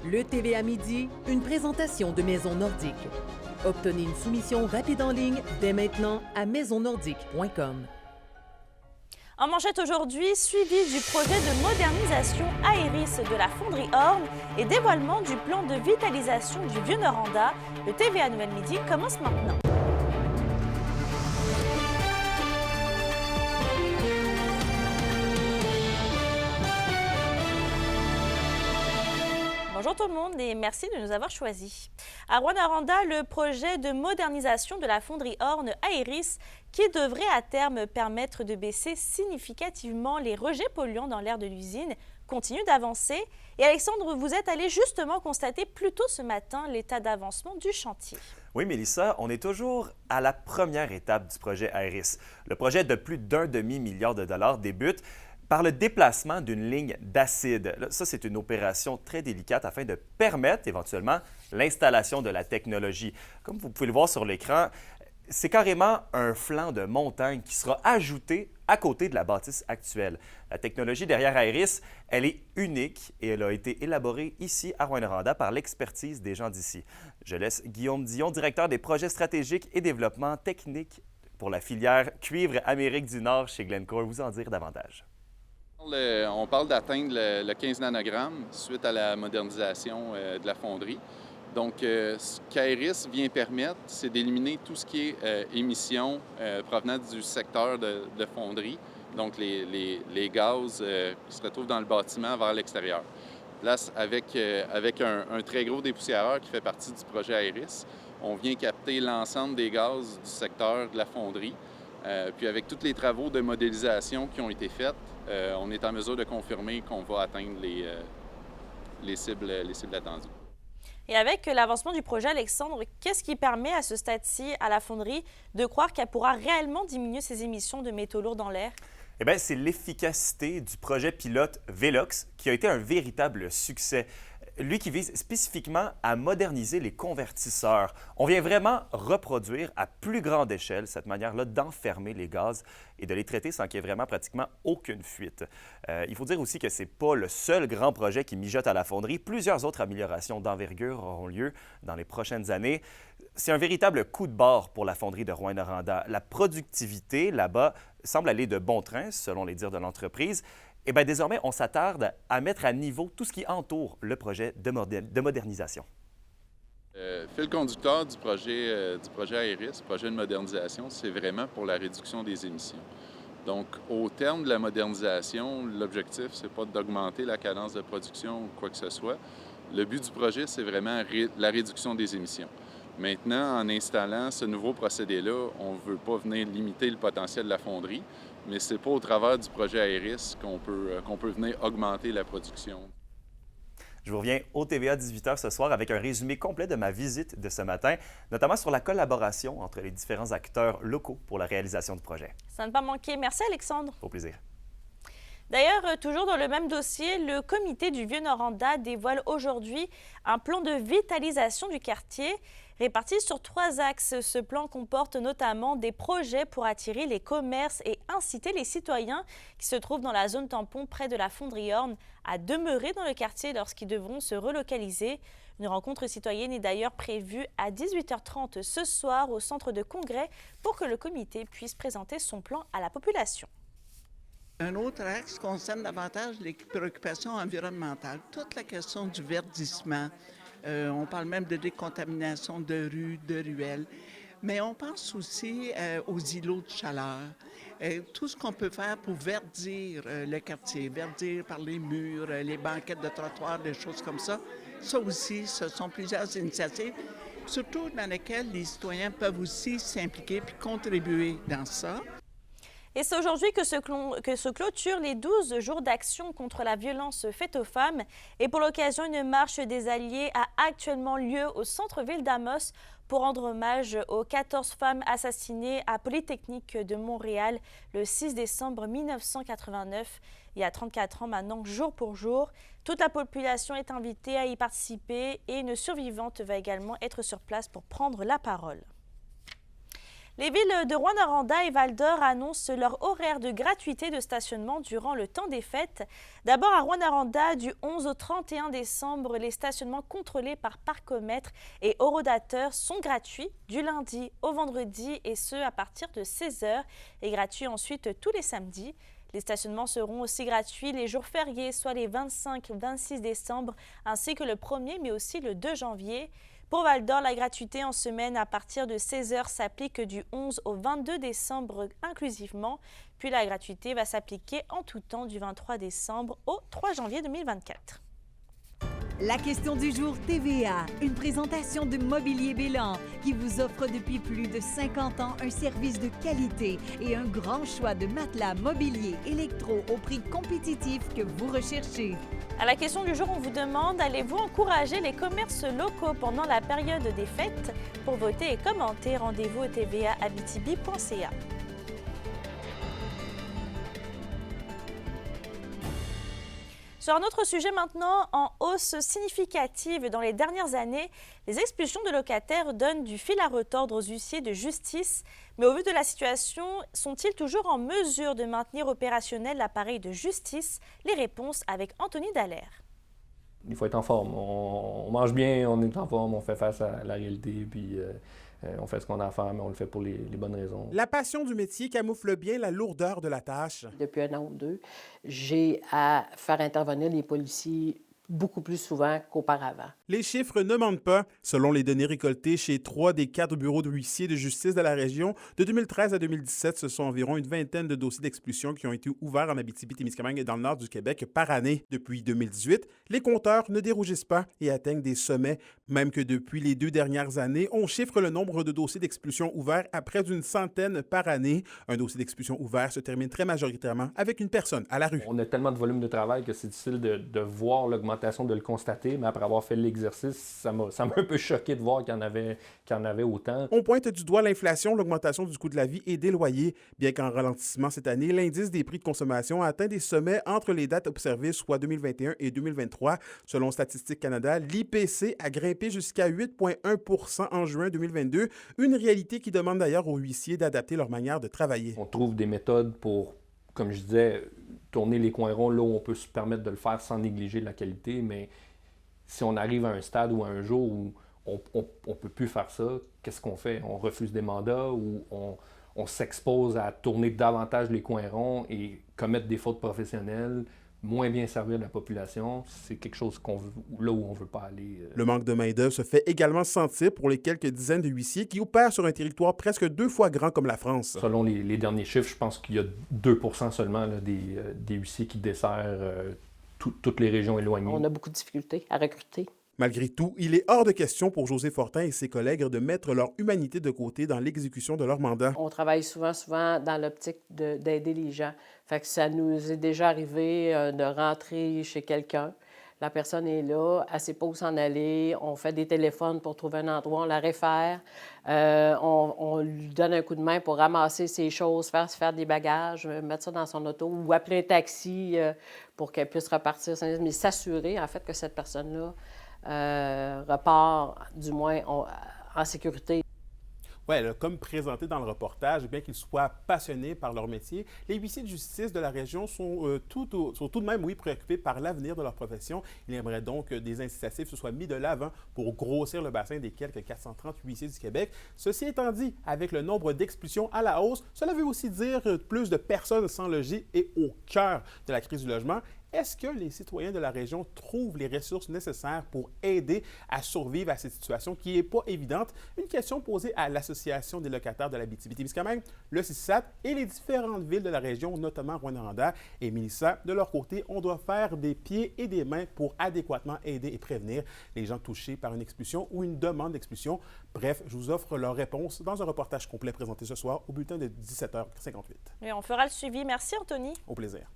Le TVA Midi, une présentation de Maison Nordique. Obtenez une soumission rapide en ligne dès maintenant à maisonnordique.com. En manchette aujourd'hui, suivi du projet de modernisation Aéris de la fonderie Orne et dévoilement du plan de vitalisation du Vieux-Noranda, le TVA Nouvelle Midi commence maintenant. Bonjour tout le monde et merci de nous avoir choisis. À Rouyn-Noranda, le projet de modernisation de la fonderie Orne Aéris qui devrait à terme permettre de baisser significativement les rejets polluants dans l'air de l'usine continue d'avancer. Et Alexandre, vous êtes allé justement constater plus tôt ce matin l'état d'avancement du chantier. Oui, Mélissa, on est toujours à la première étape du projet Aéris. Le projet de plus d'1 demi-milliard de dollars débute par le déplacement d'une ligne d'acide. Ça, c'est une opération très délicate afin de permettre éventuellement l'installation de la technologie. Comme vous pouvez le voir sur l'écran, c'est carrément un flanc de montagne qui sera ajouté à côté de la bâtisse actuelle. La technologie derrière Aéris, elle est unique et elle a été élaborée ici à Rouyn-Noranda par l'expertise des gens d'ici. Je laisse Guillaume Dion, directeur des projets stratégiques et développement technique pour la filière cuivre Amérique du Nord chez Glencore, vous en dire davantage. On parle d'atteindre le 15 nanogrammes suite à la modernisation de la fonderie. Donc, ce qu'Aéris vient permettre, c'est d'éliminer tout ce qui est émissions provenant du secteur de fonderie, donc les gaz qui se retrouvent dans le bâtiment vers l'extérieur. Là, avec un très gros dépoussiéreur qui fait partie du projet Aéris, on vient capter l'ensemble des gaz du secteur de la fonderie. Puis avec tous les travaux de modélisation qui ont été faits, on est en mesure de confirmer qu'on va atteindre les cibles attendues. Et avec l'avancement du projet, Alexandre, qu'est-ce qui permet à ce stade-ci à la fonderie de croire qu'elle pourra réellement diminuer ses émissions de métaux lourds dans l'air? Eh bien, c'est l'efficacité du projet pilote Velox qui a été un véritable succès. Lui qui vise spécifiquement à moderniser les convertisseurs. On vient vraiment reproduire à plus grande échelle cette manière-là d'enfermer les gaz et de les traiter sans qu'il y ait vraiment pratiquement aucune fuite. Il faut dire aussi que ce n'est pas le seul grand projet qui mijote à la fonderie. Plusieurs autres améliorations d'envergure auront lieu dans les prochaines années. C'est un véritable coup de barre pour la fonderie de Rouyn-Noranda. La productivité là-bas semble aller de bon train, selon les dires de l'entreprise. Eh bien, désormais, on s'attarde à mettre à niveau tout ce qui entoure le projet de modernisation. Fil conducteur du projet Aéris, projet de modernisation, c'est vraiment pour la réduction des émissions. Donc, au terme de la modernisation, l'objectif, c'est pas d'augmenter la cadence de production ou quoi que ce soit. Le but du projet, c'est vraiment la réduction des émissions. Maintenant, en installant ce nouveau procédé-là, on ne veut pas venir limiter le potentiel de la fonderie, mais ce n'est pas au travers du projet Aéris qu'on peut venir augmenter la production. Je vous reviens au TVA 18h ce soir avec un résumé complet de ma visite de ce matin, notamment sur la collaboration entre les différents acteurs locaux pour la réalisation du projet. Ça ne pas manquer. Merci Alexandre. Au plaisir. D'ailleurs, toujours dans le même dossier, le comité du Vieux-Noranda dévoile aujourd'hui un plan de vitalisation du quartier. Réparti sur 3 axes, ce plan comporte notamment des projets pour attirer les commerces et inciter les citoyens qui se trouvent dans la zone tampon près de la fonderie Orne à demeurer dans le quartier lorsqu'ils devront se relocaliser. Une rencontre citoyenne est d'ailleurs prévue à 18h30 ce soir au centre de congrès pour que le comité puisse présenter son plan à la population. Un autre axe concerne davantage les préoccupations environnementales, toute la question du verdissement. On parle même de décontamination de rues, de ruelles, mais on pense aussi aux îlots de chaleur. Tout ce qu'on peut faire pour verdir le quartier, verdir par les murs, les banquettes de trottoirs, des choses comme ça. Ça aussi, ce sont plusieurs initiatives, surtout dans lesquelles les citoyens peuvent aussi s'impliquer puis contribuer dans ça. Et c'est aujourd'hui que se clôturent les 12 jours d'action contre la violence faite aux femmes. Et pour l'occasion, une marche des Alliés a actuellement lieu au centre-ville d'Amos pour rendre hommage aux 14 femmes assassinées à Polytechnique de Montréal le 6 décembre 1989. Il y a 34 ans maintenant, jour pour jour. Toute la population est invitée à y participer et une survivante va également être sur place pour prendre la parole. Les villes de Rouyn-Noranda et Val-d'Or annoncent leur horaire de gratuité de stationnement durant le temps des fêtes. D'abord à Rouyn-Noranda, du 11 au 31 décembre, les stationnements contrôlés par parcomètre et horodateurs sont gratuits du lundi au vendredi et ce à partir de 16h et gratuits ensuite tous les samedis. Les stationnements seront aussi gratuits les jours fériés, soit les 25-26 décembre ainsi que le 1er mais aussi le 2 janvier. Pour Val-d'Or, la gratuité en semaine à partir de 16h s'applique du 11 au 22 décembre inclusivement. Puis la gratuité va s'appliquer en tout temps du 23 décembre au 3 janvier 2024. La question du jour TVA, une présentation de Mobilier Bélan qui vous offre depuis plus de 50 ans un service de qualité et un grand choix de matelas, mobilier, électro au prix compétitif que vous recherchez. À la question du jour, on vous demande, allez-vous encourager les commerces locaux pendant la période des fêtes? Pour voter et commenter, rendez-vous au tva-abitibi.ca. Sur un autre sujet maintenant, en hausse significative dans les dernières années, les expulsions de locataires donnent du fil à retordre aux huissiers de justice. Mais au vu de la situation, sont-ils toujours en mesure de maintenir opérationnel l'appareil de justice? Les réponses avec Anthony Dallaire. Il faut être en forme. On mange bien, on est en forme, on fait face à la réalité, puis on fait ce qu'on a à faire, mais on le fait pour les bonnes raisons. La passion du métier camoufle bien la lourdeur de la tâche. Depuis 1 an ou 2, j'ai à faire intervenir les policiers beaucoup plus souvent qu'auparavant. Les chiffres ne mentent pas. Selon les données récoltées chez 3 des 4 bureaux de huissiers de justice de la région, de 2013 à 2017, ce sont environ une vingtaine de dossiers d'expulsion qui ont été ouverts en Abitibi-Témiscamingue et dans le nord du Québec par année. Depuis 2018, les compteurs ne dérougissent pas et atteignent des sommets, même que depuis les 2 dernières années, on chiffre le nombre de dossiers d'expulsion ouverts à près d'une centaine par année. Un dossier d'expulsion ouvert se termine très majoritairement avec une personne à la rue. On a tellement de volume de travail que c'est difficile de voir l'augmentation, de le constater, mais après avoir fait l'exercice, ça m'a un peu choqué de voir qu'il y en avait autant. On pointe du doigt l'inflation, l'augmentation du coût de la vie et des loyers. Bien qu'en ralentissement cette année, l'indice des prix de consommation a atteint des sommets entre les dates observées, soit 2021 et 2023. Selon Statistique Canada, l'IPC a grimpé jusqu'à 8,1 % en juin 2022, une réalité qui demande d'ailleurs aux huissiers d'adapter leur manière de travailler. On trouve des méthodes pour, comme je disais, tourner les coins ronds là où on peut se permettre de le faire sans négliger la qualité, mais si on arrive à un stade ou à un jour où on ne peut plus faire ça, qu'est-ce qu'on fait? On refuse des mandats ou on s'expose à tourner davantage les coins ronds et commettre des fautes professionnelles, moins bien servir la population, c'est quelque chose là où on ne veut pas aller. Le manque de main-d'œuvre se fait également sentir pour les quelques dizaines de huissiers qui opèrent sur un territoire presque 2 fois grand comme la France. Selon les derniers chiffres, je pense qu'il y a 2 % seulement là, des huissiers qui desserrent toutes les régions éloignées. On a beaucoup de difficultés à recruter. Malgré tout, il est hors de question pour José Fortin et ses collègues de mettre leur humanité de côté dans l'exécution de leur mandat. On travaille souvent dans l'optique d'aider les gens. Fait que ça nous est déjà arrivé de rentrer chez quelqu'un. La personne est là, elle ne sait pas où s'en aller. On fait des téléphones pour trouver un endroit, on la réfère. On lui donne un coup de main pour ramasser ses choses, faire des bagages, mettre ça dans son auto ou appeler un taxi pour qu'elle puisse repartir. Mais s'assurer, en fait, que cette personne-là repart, du moins, en sécurité. Oui, comme présenté dans le reportage, bien qu'ils soient passionnés par leur métier, les huissiers de justice de la région sont tout de même, préoccupés par l'avenir de leur profession. Ils aimeraient donc que des incitatifs se soient mis de l'avant pour grossir le bassin des quelques 430 huissiers du Québec. Ceci étant dit, avec le nombre d'expulsions à la hausse, cela veut aussi dire plus de personnes sans logis et au cœur de la crise du logement. Est-ce que les citoyens de la région trouvent les ressources nécessaires pour aider à survivre à cette situation qui n'est pas évidente? Une question posée à l'Association des locataires de l'Abitibi-Témiscamingue, le CISAT et les différentes villes de la région, notamment Rouyn-Noranda et Mélissa. De leur côté, on doit faire des pieds et des mains pour adéquatement aider et prévenir les gens touchés par une expulsion ou une demande d'expulsion. Bref, je vous offre leur réponse dans un reportage complet présenté ce soir au bulletin de 17h58. Et on fera le suivi. Merci, Anthony. Au plaisir.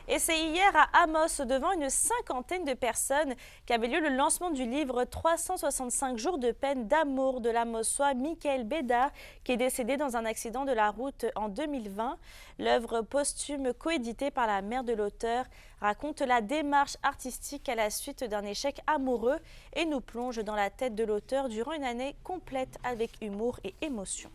Et c'est hier à Amos, devant une cinquantaine de personnes, qu'avait lieu le lancement du livre 365 jours de peine d'amour de l'Amossois Michael Bédard, qui est décédé dans un accident de la route en 2020. L'œuvre posthume coéditée par la mère de l'auteur raconte la démarche artistique à la suite d'un échec amoureux et nous plonge dans la tête de l'auteur durant une année complète avec humour et émotion.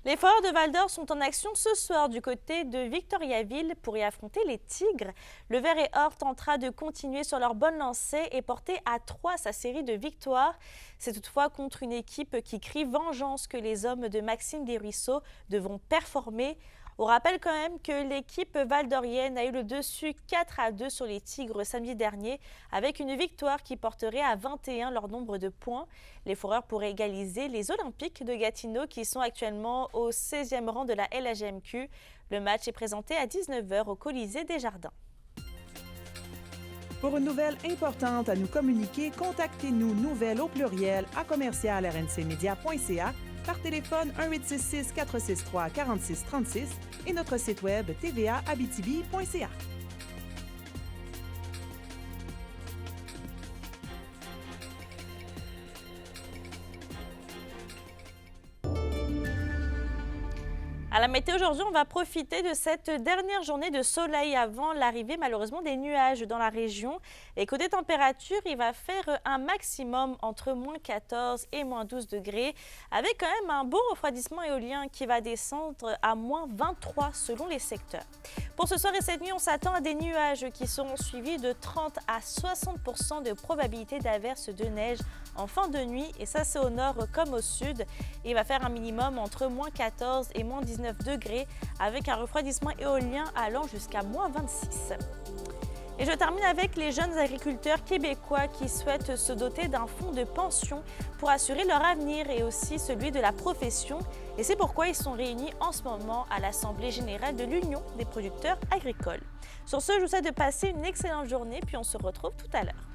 Les foreurs de Val-d'Or sont en action ce soir du côté de Victoriaville pour y affronter les Tigres. Le Vert et Or tentera de continuer sur leur bonne lancée et porter à 3 sa série de victoires. C'est toutefois contre une équipe qui crie vengeance que les hommes de Maxime Desruisseaux devront performer. On rappelle quand même que l'équipe valdorienne a eu le dessus 4-2 sur les Tigres samedi dernier, avec une victoire qui porterait à 21 leur nombre de points. Les Foreurs pourraient égaliser les Olympiques de Gatineau qui sont actuellement au 16e rang de la LHGMQ. Le match est présenté à 19h au Colisée des Jardins. Pour une nouvelle importante à nous communiquer, contactez-nous nouvelles au pluriel à commercial-rncmedia.ca par téléphone 1-866-463-4636 et notre site web tvaabitibi.ca. À la météo aujourd'hui, on va profiter de cette dernière journée de soleil avant l'arrivée malheureusement des nuages dans la région. Et côté température, il va faire un maximum entre moins 14 et moins 12 degrés avec quand même un beau refroidissement éolien qui va descendre à moins 23 selon les secteurs. Pour ce soir et cette nuit, on s'attend à des nuages qui seront suivis de 30 à 60% de probabilité d'averses de neige en fin de nuit et ça c'est au nord comme au sud. Il va faire un minimum entre moins 14 et moins 19 degrés avec un refroidissement éolien allant jusqu'à moins 26. Et je termine avec les jeunes agriculteurs québécois qui souhaitent se doter d'un fonds de pension pour assurer leur avenir et aussi celui de la profession. Et c'est pourquoi ils sont réunis en ce moment à l'Assemblée générale de l'Union des producteurs agricoles. Sur ce, je vous souhaite de passer une excellente journée puis on se retrouve tout à l'heure.